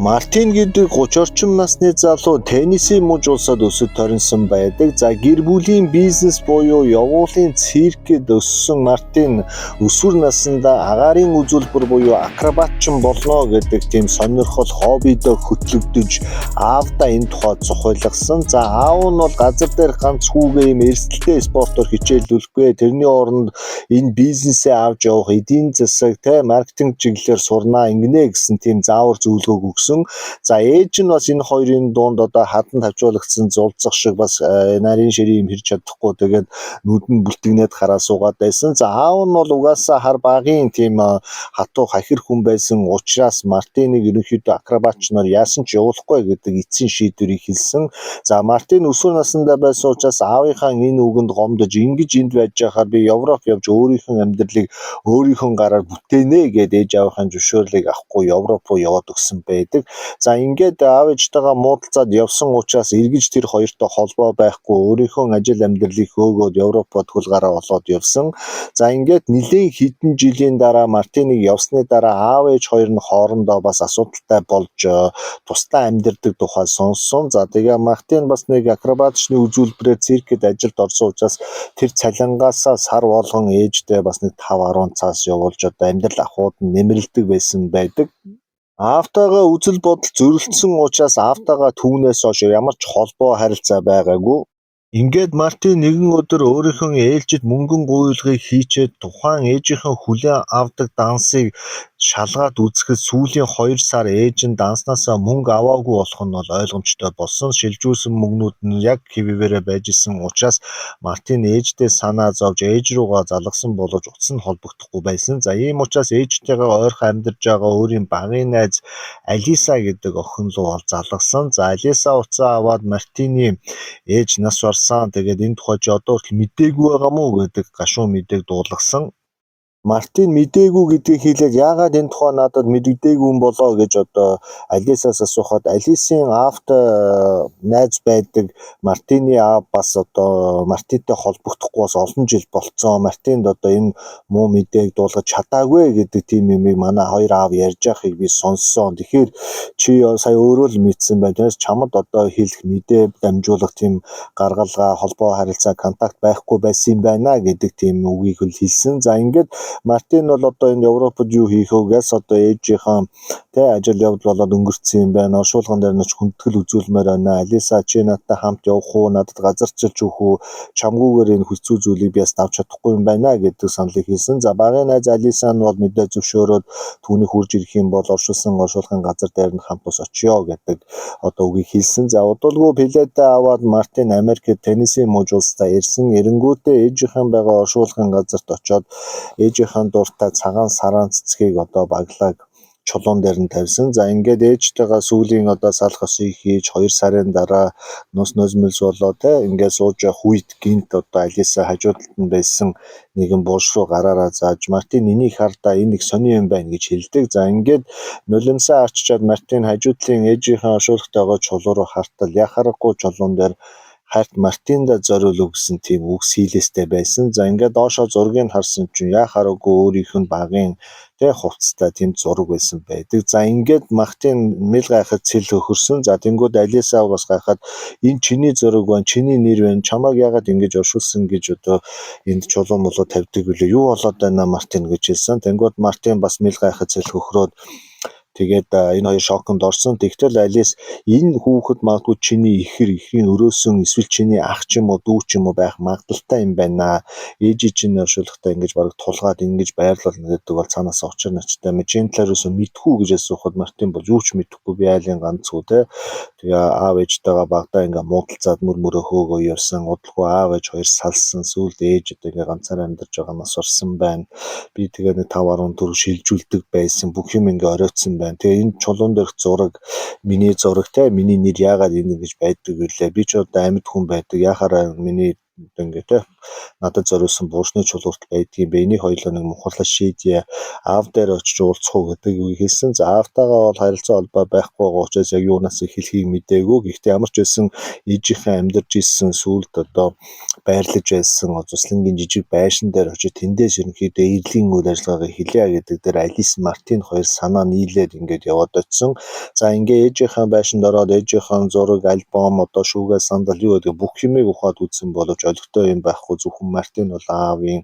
Мартин гэдэг 30 орчим насны залуу Теннессee муж улсад өсөж төрсөн байдаг. За гэр бүлийн бизнес буюу явуулын циркэд өссөн Мартин өсвөр наснда агаарын үзүүлбэр буюу акробатчин болно гэдэг тийм сонирхол хоббидо хөтлөгдөж аавдаа энэ тухай зохиолгосон. За аав нь бол газар дээр ганц хүүгээ юм эрсдэлтэй спортоор хичээллүүлэхгүй. Тэрний оронд энэ бизнесээ авч явах эдийн засаг маркетинг чиглэлээр сурнаа ингэнэ гэсэн тийм заавар зөвлөгөөг өгсөн. За ээж нь бас энэ хоёрын дунд одоо хатан тавьчуулагдсан зулцах шиг бас нарийн ширээ юм хэрж чадахгүй тэгээд нүдэн бүлтгнээд хараа суугаад байсан. За аав нь бол угаасаа хар багийн тийм хатуу хахир хүн байсан учраас Мартиныг ерөнхийдөө акробатчнаар яасан ч явуулахгүй гэдэг эцсийн шийдвэрийг хэлсэн. За Мартин өсвөр насндаа байсан учраас аавынхаа энэ үгэнд гомдож ингэж энд байж байхаар би Европ явж өөрийнхөө амьдралыг өөрийнхөө гараар бүтээнэ гэдээ ээж аавынхаа зөвшөөрлийг авахгүй Европ руу яваад өгсөн байдаг. За ингээд аав ээжтэйгээ муудалцаад явсан учраас эргэж тэр хоёртой холбоо байхгүй өөрийнхөө ажил амьдралыг хөөгөөд Европод хөл гараа болоод явсан. За ингээд нэлээд хэдэн жилийн дараа Мартиныг явсны дараа аав ээж хоёр нь хоорондоо бас асуудалтай болж тусдаа амьдардаг тухай сонссон. За тэгээ Мартин бас нэг акробатчны үзүүлбэрээр циркэд ажилд орсон учраас тэр цалингаасаа сар болгон ээждээ бас нэг 5-10 цаас явуулж одоо амьдрал ахуйд нь нэмрэлдэг байсан байдаг. Аавтайгаа үзэл бодол зөрөлдсөн учраас аавтайгаа түүнээс хойш ямар ч холбоо харилцаа байгаагүй. Ингээд Мартин нэгэн өдөр өөрийнхөө ээлжид мөнгөн гуйлгыг хийчээд тухайн ээжийнхээ хүлээн авдаг дансыг шалгаад үзэхэд сүүлийн 2 сар ээж нь данснасаа мөнгө аваагүй болох нь бол ойлгомжтой болсон. Шилжүүлсэн мөнгнүүд нь яг хэвээрээ байж исэн учраас Мартин ээждээ санаа зовж ээж руугаа залгасан боловч утас нь холбогдохгүй байсан. За ийм учраас ээжтэйгээ ойрхон амьдарч байгаа өөрийн багын найз Алиса гэдэг охин руу залгасан. За Алиса уцаа аваад Мартины ээж нас барсан. Тэгээд энэ тухай чи одоо хүртэл мэдээгүй байгаа мó гэдэг гашуун мэдээг дуулгасан. Мартин мэдээгүй гэдгийг хэлээд яагаад энэ тухай надад мэддэггүй юм болоо гэж одоо Алисаас асуухад Алисын аавтай найз байдаг Мартины аав бас одоо Мартинтай холбогдохгүй бас олон жил болцсон. Мартинд одоо энэ муу мэдээг дуулгаж чадаагүй гэдэг тийм юмыг манай хоёр аав ярьж байгаахыг би сонссон. Тэгэхээр чи сая өөрөө л мэдсэн байна. Тэрс чамд одоо хэлэх мэдээ дамжуулах тийм гаргалгаа холбоо харилцаа контакт байхгүй байсан юм байна гэдэг тийм үгийг хэлсэн. За ингээд Мартин бол одоо энэ Европод юу хийх вгээс одоо ээжийнхээ ажил явдал болоод өнгөрцөн юм байна. Оршуулган дээр нь хүндэтгэл үзүүлмээр байна. Алиса чи надтай хамт явах уу? Надад газарчилж өгөх үү? Чамгүйгээр энэ хүчгүй зүйлийг би бас авч чадахгүй юм байна гэдэг саналыг хэлсэн. За багын найз Алиса нь бол мэдээ зөвшөөрөөд түүнийг хурж ирэх юм бол оршуулгын газар дээр нь хамт ус очиё гэдэг одоо үгийг хэлсэн. За удалгүй билетээ аваад Мартин Америкт Теннессee муж улстай ирсэн. Эренгүүтээ ээжийнхэн байгаа оршуулгын газарт очиод ээжийнхэн дуртай цагаан сараан цэцгийг одоо баглаг чулуун дээр нь тавьсан. За ингээд ээжтэйгээ сүүлийн одоо салах ёсыг хийж 2 сарын дараа нус нозмөлс болоо ингээд сууж явах үед гинт одоо Алиса хажуудалд нь байсан нэгэн булш руу гараараа зааж Мартин энийг хардаа энэ их сони юм байна гэж хэлдэг. За ингээд нулимсаа арчичаад Мартин хажуудлын ээжийнхээ оршуулгатайгаа чулуу руу хартал яхарахгүй чулуун дээр харт Мартинда зориулв гэсэн тийм үг сийлэстэй байсан. За ингээд доошоо зургийг харсан чинь яхааргүй өөрийнх нь багын хувцастай тийм зураг байсан байдаг. За ингээд Мартин мэл гайхад цэл хөхөрсөн. За тэнгууд Алиса бас гайхаад энэ чиний зураг байна, чиний нэр байна. Чамайг яагаад ингэж оршуулсан гэж одоо энд чулуун молоо тавьдаг үлээ. Юу болоод байна Мартин гэж хэлсэн. Тэнгууд Мартин бас мэл гайхад цэл хөхрөөд тэгээд энэ хоёр шоконд орсон. Тэгтэл Алис энэ хүүхэд магадгүй чиний эхийн өрөөсөн эсвэл чиний ах ч юм уу дүү ч юм уу байх магадaltaй юм байна. Ээж чинь оршуулгатай ингэж бараг тулгаад ингэж байрлуулна гэдэг бол цаанаас учир начтай. Чинь талаараас мэдхүү гэж асуухад Мартин бол юу ч мэдэхгүй би айлын ганцгүй тэгээ аав ээжтэйгээ багтаа ингээ муудалцаад мөрөө хөөгөө явсан. Удалгүй аав ээж хоёр салсан. Сүүлд ээж одоо ингээ ганцаараа амьдарч байгаа нас орсон байна. Би тэгээ нэг 5-10 төгрөг шилжүүлдэг байсан. Бүх юм ингээ оройтсон байна. Тэгээ энэ чулуун дээрх зураг миний зураг миний нэр яагаад ингэ гэж байдаг вүлээ. Би ч одоо амьд хүн байдаг. Яхаараа миний ингээ надад зориулсан буушны чулуурт байдгийн бэ. Энийг хоёулаа нэг мухарлаж шийдье. Аав дээр очиж уулзах уу гэдэг үг хэлсэн. За аавтайгаа бол харилцаа холбоо байхгүй байгаа учраас яг юунаас эхлэхийг мэдээгүй. Гэхдээ ямар ч байсан ээжийнхээ амьдарч исэн сүлд одоо байрлаж байсан Зуслангийн жижиг байшин дээр очиж тэндээс ерөнхийдөө эерлийн үйл ажиллагаагаа хэлье гэдэг дээр Алис Мартин хоёр санаа нийлээд ингээд яваад очсон. За ингээ ээжийнхээ байшинд ороод ээжийнхээ зураг, альбом, одоо шүүгээ сандал юу гэдэг бүх юмыг ухаад үзсэн боловч олигтой юм байхгүй. Зөвхөн Мартин бол аавын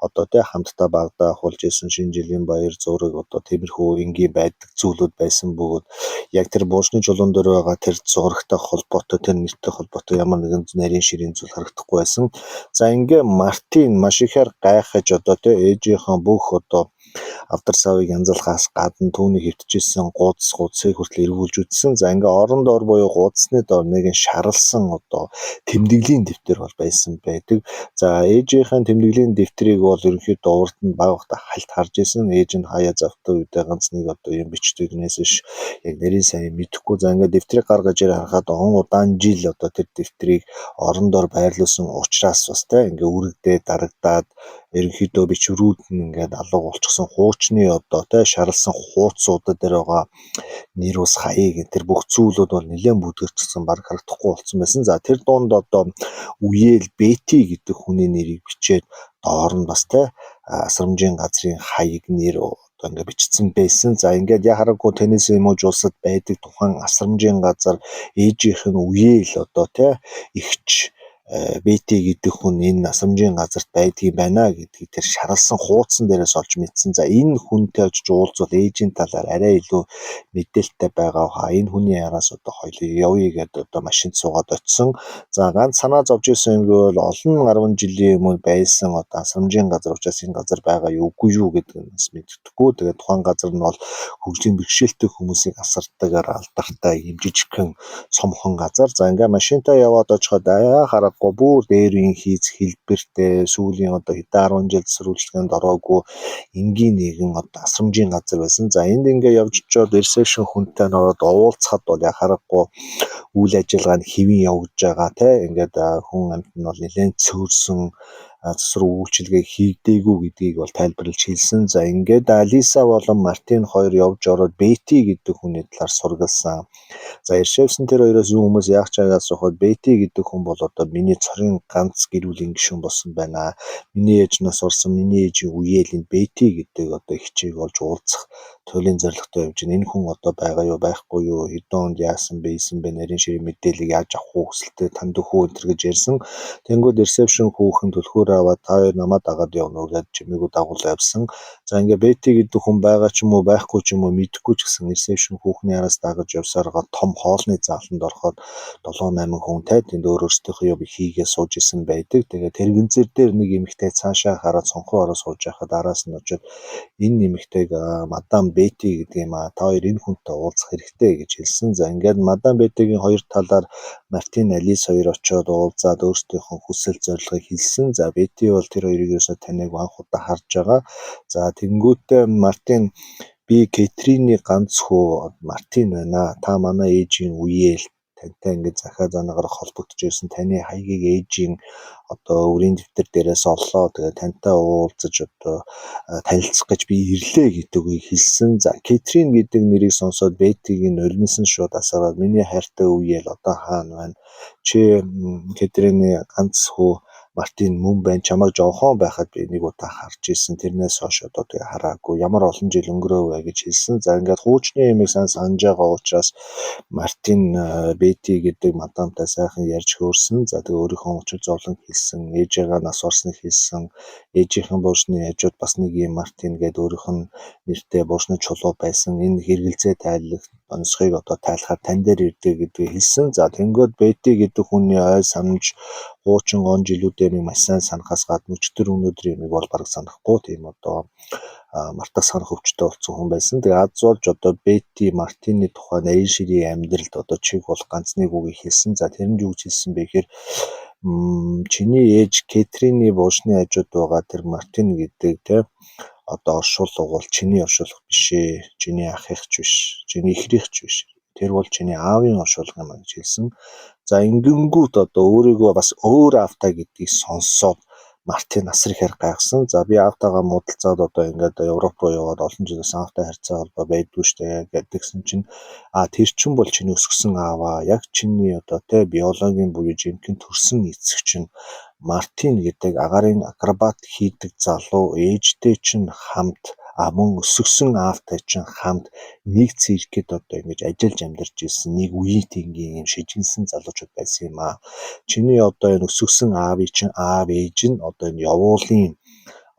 одоо хамтдаа багтаа ахуулж исэн шинэ жилийн баяр зураг одоо тиймэрхүү энгийн байдаг зүйлүүд байсан бөгөөд яг тэр буушны чулуун дээр байгаа тэр зурагтай холбоотой тэр нэртэй холбоотой ямар нэгэн нарийн ширийн зүйл харагдахгүй байсан. За ингээ Мартин маш ихээр гайхаж одоо ээжийнхээ бүх одоо авдар савыг янзалахаас гадна түүний хэвтжсэн гудсыг хүртэл эргүүлж үтсэн. За ингээ орон доор буюу гудсны доор нэгэн шаралсан одоо тэмдэглэлийн дэвтэр бол байсан байдаг. За ээжийнхэн тэмдэглэлийн дэвтрийг бол ерөнхийдөө урд нь багта хальт харж исэн. Ээж нь хаяа завтай үедээ ганц нэг одоо юм бичдэгнээс ш яг нэрийн сайн мэдэхгүй. За ингээ дэвтрийг гаргаж ир харахад он удаан жил одоо тэр дэвтрийг орон доор байрлуулсан учраас бас ингээ үргэлдээ дарагдаад ерөнхийдөө бичвэрүүд нь ингээд алга болчихсон хуучны одоо шаралсан хуудсуудад дээр байгаа нэр ус хаяг тэр бүх зүйлүүд бол нэлээд бүдгэрчсэн баг харагдахгүй болсон байсан. За тэр дунд одоо үеэл Бети гэдэг хүний нэрийг бичээд доор нь бас асрамжийн газрын хаяг нэр одоо ингээд бичсэн байсан. За ингээд яхаггүй Теннесси мужи улсад байдаг тухайн асрамжийн газар ээжийнх нь үеэл одоо ихч Бети гэдэг хүн энэ асрамжийн газарт байдгийг байна гэдгийг тэр шаралсан хуудсан дээрээс олж мэдсэн. За энэ хүнтэй очиж уулзвал ээжийн талаар арай илүү мэдээлэлтэй байгаа хаа. Энэ хүний араас одоо хоёул явъя гэдэг одоо машинд суугаад очисон. За ганц санаа зовж исэн юм бол олон 10 жилийн өмнө байсан одоо асрамжийн газар учраас энэ газар байгаа юу үгүй юу гэдэг нь бас мэддэхгүй. Тэгээд тухайн газар нь бол хөгжлийн бэрхшээлтэй хүмүүсийг асардагаар алдартай юм жижигхэн цомхон газар. За ингээ машинтаа яваад очиход харахгүй бүр дээрийн хийц хэлбэртэй сүүлийн одоо хэдэн 10 жил засварлалгаанд ороогүй энгийн нэгэн одоо асрамжийн газар байсан. За энд ингээ явж очиод ресепшн хүнтэй ороод уулзахад бол харахгүй үйл ажиллагаа нь хэвэн явж байгаа ингээд хүн амьд нь бол нэлээд цөөрсөн засвар үйлчилгээ хийгдээгүй гэдгийг бол тайлбарлаж хэлсэн. За ингээд Алиса болон Мартин хоёр явж ороод Бети гэдэг хүний талаар сургалсан. За иршээвсэн тэр хоёроос юу хүмүүс яах чагаас сухад Бети гэдэг хүн бол одоо миний цорын ганц гэр бүлийн гишүүн болсон байна. Миний ээж нас орсон миний ээжийн үеэлийн Бети гэдэг одоо хичээг олж уулзах туйлын зорилготой явж байна. Энэ хүн одоо байгаа юу байхгүй юу хэдэн онд яасан бэ нарийн ширийн мэдээллийг яаж авах уу хүсэлтэй танд өхөө өнтер гэж ярьсан. Тэнгүүд ресепшн хүүхэн түлхүүр аваад та хоёр намайг дагаад явна уу гэж чимээгүү дагуулсан явсан. За ингээ Бети гэдэг хүн байгаа ч юм уу байхгүй ч юм уу мэдэхгүй ч гэсэн ресепшн хүүхний араас дагаж явсараа том хоолны зааланд ороход 7-8 хүн тэнд өөрсдийнхөө юм хийгээ сууж исэн байдаг. Тэгээд тэрэгэнцэр дээр нэг эмэгтэй цаашаа хараад сонхоо ороо сууж байхад араас нь очоод энэ эмэгтэйг мадам Бети гэдэг юм та хоёр энэ хүнтэй уулзах хэрэгтэй гэж хэлсэн. За ингээд мадам Бетигийн хоёр талаар Мартин Алис хоёр очоод уулзаад өөрсдийнхөө хүсэл зорилгыг хэлсэн. За Бети бол тэр хоёрыг ерөөсөө таныг анх удаа харж байгаа. За тэнгүүтээ Мартин би Кэтрины ганц хүү Мартин байна. Та манай ээжийн үеэл тантай ингээд захаа занаагаар холбогдож ирсэн таны хаягийг ээжийн одоо өрийн дэвтэр дээрээс оллоо. Тэгээд тантай уулзаж одоо танилцах гэж би ирлээ гэдэг үгийг хэлсэн. За Кэтрин гэдэг нэрийг сонсоод Бетигийн нулимсэн шууд асууад миний хайртай үеэл одоо хаана байна? Чи Кэтрины ганц хүү Мартин мөн байна. Чамайг жонхон байхад би нэг удаа харж ирсэн. Тэрнээс хойш одоо хараагүй. Ямар олон жил өнгөрөөв гэж хэлсэн. За ингээд хуучны юмыг санаж байгаа учраас Мартин Бети гэдэг мадамтай сайхан ярьж хөөрсөн. За тэгээ өөрийнхөө учир зовлон хэлсэн. Ээжээгээ нас орсныг хэлсэн. Ээжийнхэн буушны хажууд бас нэг юм Мартин гэдэг өөрийнх нь нэртэй буушны чулуу байсан. Энэ хэрэгэлзээ тайлах онцгойг одоо тайлахаар тань дээр ирдэг гэдгийг хэлсэн. За тэнгүүд Бети гэдэг хүний ой санамж хуучин он жилүүдээр нэг маш сайн санахаас гадна өчтөр өнөөдрийн юмыг бол бараг санахгүй тийм одоо мартах санах өвчтөй болсон хүн байсан. Тэгээ аз болж одоо Бети Мартины тухай нарийн ширийн амьдралд одоо чиг бол ганц нэг үгийг хэлсэн. За тэр нь юу гэж хэлсэн бэ гэхээр чиний ээж Кэтрины буушны хажууд байгаа тэр Мартин гэдэг одоо оршуулга бол чиний оршуулга биш ээ. Чиний ах ихч биш. Чиний ихрийхч биш. Тэр бол чиний аавын оршуулга юм а гэж хэлсэн. За ингэнгүүт одоо өөрийгөө бас өөр аавтай гэдгийг сонсоод Мартин асар ихээр гайхсан. За би аавтайгаа муудалцаад одоо ингээд Европ руу яваад олон жилээс аавтай харьцаа холбоо байдгүй штэ гэдгсэн чинь тэр чин бол чиний өсгсөн ааваа. Яг чиний одоо биологийн буюу жинхэнэ төрсөн эцэг чинь Мартин гэдэг агаарын акробат хийдэг залуу ээжтэй чинь хамт мөн өсгсөн аавтай чинь хамт нэг циркэд одоо ингэж ажиллаж амьдарч ирсэн нэг үеийн тэнгийн юм шижигнсэн залуучууд байсан юм а. Чиний одоо энэ өсгсөн аавын чинь аав ээж нь одоо энэ явуулын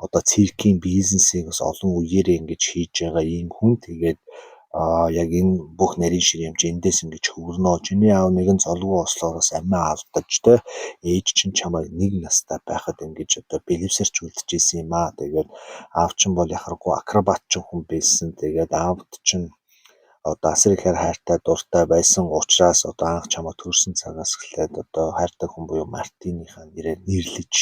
одоо циркийн бизнесийг бас олон үеэрээ ингэж хийж байгаа ийм хүн тэгээд яг энэ бүх нарийн ширээ юм чи эндээс ингэж хөвөрнөө. Чиний аав нэгэн золгүй ослоороос амиа алдаж ээж чинь чамайг нэг настай байхад ингэж одоо бэлэвсэрч үлдчихсэн юм а. Тэгээд аав чинь бол яхахгүй акробат ч хүн байсан. Тэгээд аавд чинь одоо асар ихээр хайртай дуртай байсан учраас одоо анх чамаа төрсэн цагаас эхлээд одоо хайртай хүн буюу Мартиныхаа нэрээр нэрлэж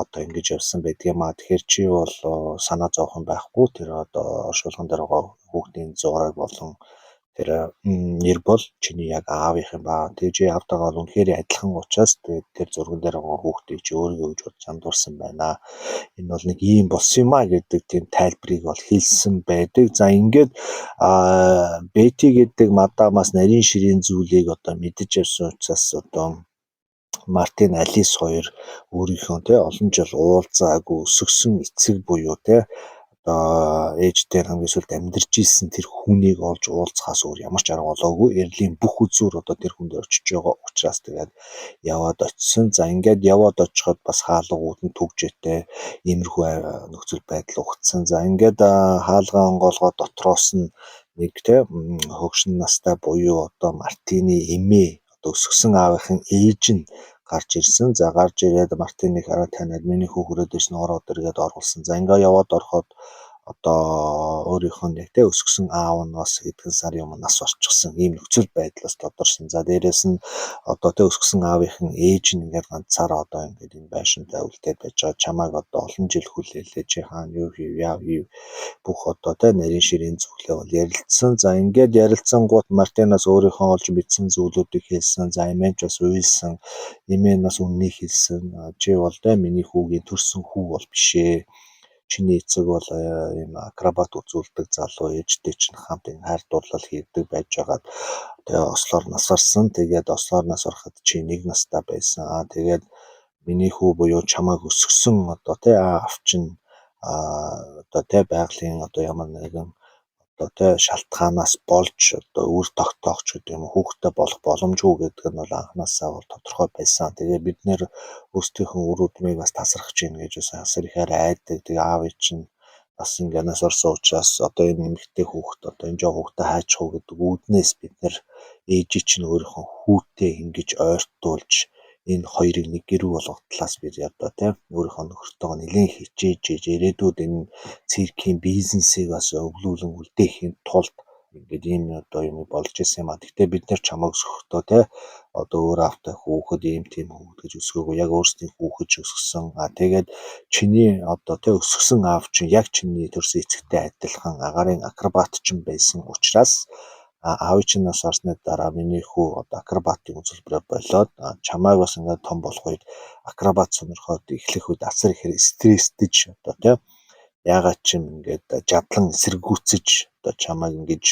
одоо ингэж явсан байдаг юм а. Тэгэхээр чи бол санаа зовхон байхгүй. Тэр одоо оршуулган дээр байгаа хүүхдийн зураг болон тэр нэр бол чиний яг аавынх юм ба. Тэгээ чи аавтайгаа үнэхээр адилхан учраас тэр зурган дээр байгаа хүүхдийг чи өөрийгөө гэж бодож андуурсан байна. Энэ бол нэг ийм болсон юм а гэдэг тийм тайлбарыг бол хэлсэн байдаг. За ингээд Бети гэдэг мадамаас нарийн ширийн зүйлийг одоо мэдэж явсан учраас одоо Мартин Алис хоёр өөрийнхөө олон жил уулзаагүй өсгсөн эцэг буюу одоо ээжтэй хамгийн сүүлд амьдарч исэн тэр хүнийг олж уулзахаас өөр ямар ч арга олоогүй. Эрлийн бүх үзүүр одоо тэр хүнд очиж байгаа учраас тэгээд яваад очисон. За ингээд яваад очиход бас хаалгууд нь түгжээтэй иймэрхүү нөхцөл байдал ухацсан. За ингээд хаалгаа онгоолгоо дотроос нь нэг хөгшин настай буюу одоо Мартины эмээ одоо өсгсөн аавынхын ээж нь гарч ирсэн. За гарч ирээд Мартиныг хараад танаад миний хүү хүрээд ирсэн ороод иргээд оруулсан. За ингээ яваад ороход одоо өөрийнхөө яг өсгсөн аав нь бас хэдхэн сарын өмнө нас орчихсон ийм нөхцөл байдлаас тодорсон. За дээрэс нь одоо өсгсөн аавынхын ээж нь ингээд ганцаараа одоо ингээд энэ байшинтай үлдээд байж байгаа. Чамайг одоо олон жил хүлээлээ чи хаана юу хийв яав бүх одоо нарийн ширийн зүйлээ бол ярилцсан. За ингээд ярилцсангууд Мартинаас өөрийнхөө олж мэдсэн зүйлүүдийг хэлсэн. За эмээч бас уйлсан. Эмээ нь бас үннийг хэлсэн. Чи бол миний хүүгийн төрсөн хүү бол бишээ. Чиний эцэг бол ийм акробат үзүүлдэг залуу ээжтэй чинь хамт энэ хайр дурлал хийдэг байж байгаад тэгээ ослоор насарсан. Тэгээд ослоор нас ороход чи нэг настай байсан. Тэгээд миний хүү буюу чамайг өсгсөн одоо аав чинь одоо байгалийн одоо ямар нэгэн одоо шалтгаанаас болж одоо үр тогтоогч гэдэг юм хүүхдтэй болох боломжгүй гэдэг нь бол анханасаа бол тодорхой байсан. Тэгээ бид нэр өөрсдийнхөө үр өдмийг бас тасрах чинь гэж бас асар ихээр айдаг. Тэгээ аав чинь бас ингээд нас орсон учраас одоо энэ нэмэгтэй хүүхд одоо энэ жоо хүүхдэд хайчих уу гэдэг үүднээс бид нэр ээжий чинь өөрийнхөө хүүтэй ингэж ойртуулж энэ хоёрыг нэг гэрүү болгох талаас бид одоо өөрийнхөө нөхөртөөгөө нэлээд хичээж ирээдүйд энэ циркийн бизнесийг бас өвлүүлэн үлдээхийн тулд ингээд ийм одоо юм болж ирсэн юм а. Гэхдээ бид нар чамайг өсгөхдөө одоо өөр аавтай хүүхэд ийм тийм хүүхэд гэж өсгөөгүй яг өөрсдийн хүүхэд өсгсөн. Тэгээд чиний одоо өсгсөн аав чинь яг чиний төрсөн эцэгтэй адилхан агаарын акробат чинь байсан учраас аавч нас орсны дараа миний хүү одоо акробатын үзүүлбэрээ болоод чамайг бас ингээд том болох үед акробат сонирхоод эхлэх үед асар ихээр стресстэж одоо ягаад ч юм ингээд жадлан эсэргүүцэж одоо чамайг ингэж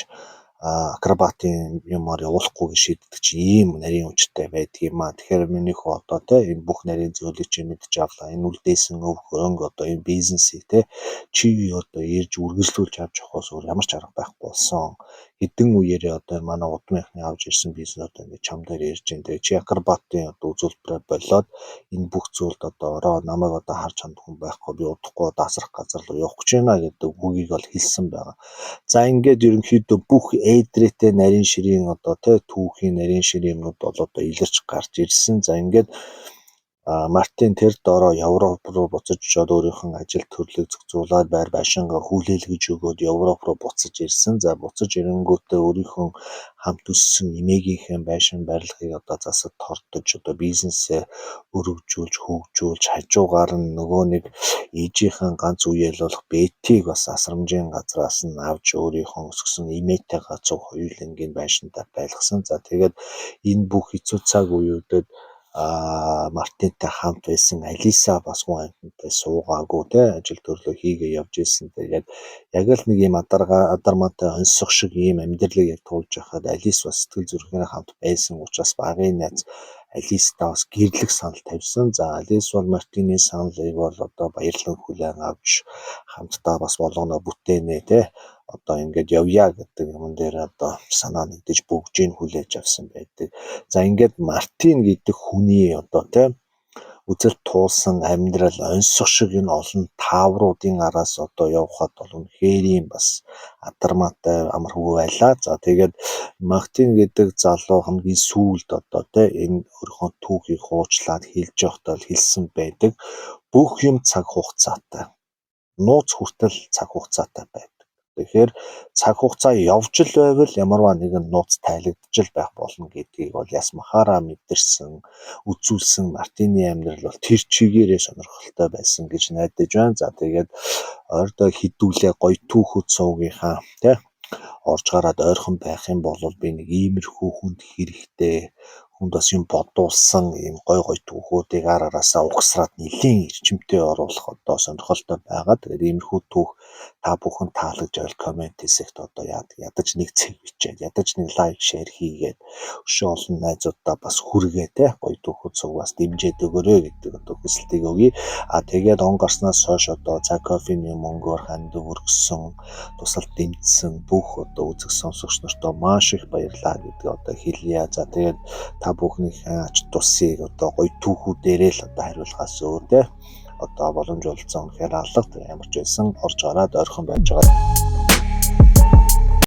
акробатын юмар явуулахгүй шийддэг чи ийм нарийн хүчтэй байдаг юм а. Тэгэхээр миний хүү одоо энэ бүх нарийн зүйлийг чи мэдж авлаа. Энэ үлдээсэн өв хөрөнгө одоо энэ бизнесийг чи одоо ирж үргэлжлүүлж авч явахаас өөр ямар ч арга байхгүй болсон. Хэдэн үеэрээ одоо манай удмынхны авч ирсэн бизнес одоо ингээд чам дээр ирж энэ чи акробатын одоо үзүүлбэрээ болоод энэ бүх зүйлд одоо ороо намайг одоо харж хандахгүй байхгүй би удахгүй даасрах газар руу явах гэж байна гэдэг үгийг бол хэлсэн байгаа. За ингээд ерөнхийдөө бүх эйдрэтэй нарийн ширийн одоо түүхийн нарийн ширийн юмнууд бол одоо илэрч гарч ирсэн. За ингээд Мартин тэр дороо Европ руу буцаж очоод өөрийнх нь ажил төрлийг зохицуулаад байр байшингаа хүлээлгэж өгөөд Европ руу буцаж ирсэн. За буцаж ирэнгүүтээ өөрийнхөө хамт өссөн эмээгийнхээ байшин барилгыг одоо засаж тордож одоо бизнесээ өргөжүүлж хөгжүүлж хажуугаар нь нөгөө нэг ээжийнхэн ганц үеэл болох Бетиг бас асрамжийн газраас нь авч өөрийнхөө өсгсөн эмээтэй гацуу хоёулангийн байшинтай байлгасан. За тэгээд энэ бүх хэцүү цаг үеүүдэд Мартинтай хамт байсан Алиса бас хүн амьтантай суугаагүй те ажил төрлөө хийгээ явж исэн. Тэгээд яг л нэг юм адармаатай онцсох шиг ийм амьдралыг яг туулж байхад Алис бас сэтгэл зүрхээрээ хамт байсан учраас багын найз Алистай бас гэрлэх санал тавьсан. За Алис бол Мартины саналыг бол одоо баярлан хүлээн авч хамтдаа бас болгоно бүтээнэ те одоо ингээд явъя гэдэг юм дээр одоо санаа нэгдэж бүгжийг хүлээж авсан байдаг. За ингээд Мартин гэдэг хүний одоо тийм үзэл туулсан амьдрал онцсох шиг энэ олон таавруудын араас одоо явхад бол үнэхээр юм бас адармаатай амаргүй байлаа. За тэгээд Мартин гэдэг залуу хамгийн сүүлд одоо тийм энэ өөрийнхөө түүхийг хуучлаад хэлж явахдаа хэлсэн байдаг. Бүх юм цаг хугацаатай. Нууц хүртэл цаг хугацаатай байдаг. Тэгэхээр цаг хугацаа явж л байвал ямарваа нэгэн нууц тайлагдж л байх болно гэдгийг бол ясмахаараа мэдэрсэн, үзүүлсэн Мартины амьдрал бол тэр чигээрээ сонирхолтой байсан гэж найдаж байна. За тэгээд ойрдоо хідүүлээ гоё түүхүүд суугийнхаа тий орж гараад ойрхон байх юм бол би нэг иймэрхүү хүнд хэрэгтэй хүнд бас юм бодуулсан ийм гой түүхүүдийг араасаа угсраад нэлийн эрчимтэй оруулах одоо сонирхолтой байгаа. Тэгээд иймэрхүү түүх та бүхэн таалагдж байвал комент хэсэгт одоо ядаж нэг цэг бичээд ядаж нэг лайк шеэр хийгээд өшөө олон найзуудаа бас хүргээ те гоё түүхүүд суугаас дэмжиж өгөөрэй гэдэг одоо хүсэлтийг өгье. Тэгээд он гарснаас хойш одоо цаг кофений мөнгөөр ханд өргөсөн тусал дэмжсэн бүх одоо үзэг сонсогч нартаа маш их баярлалаа гэдэг одоо хэлье. За тэгээд та бүхнийхээ ач тусыг одоо гоё түүхүүдээрээ л одоо хариулахаас өөр те одоо боломж олцсон гэхээр алга ямар ч байсан орж гараад ойрхон байж байгаа.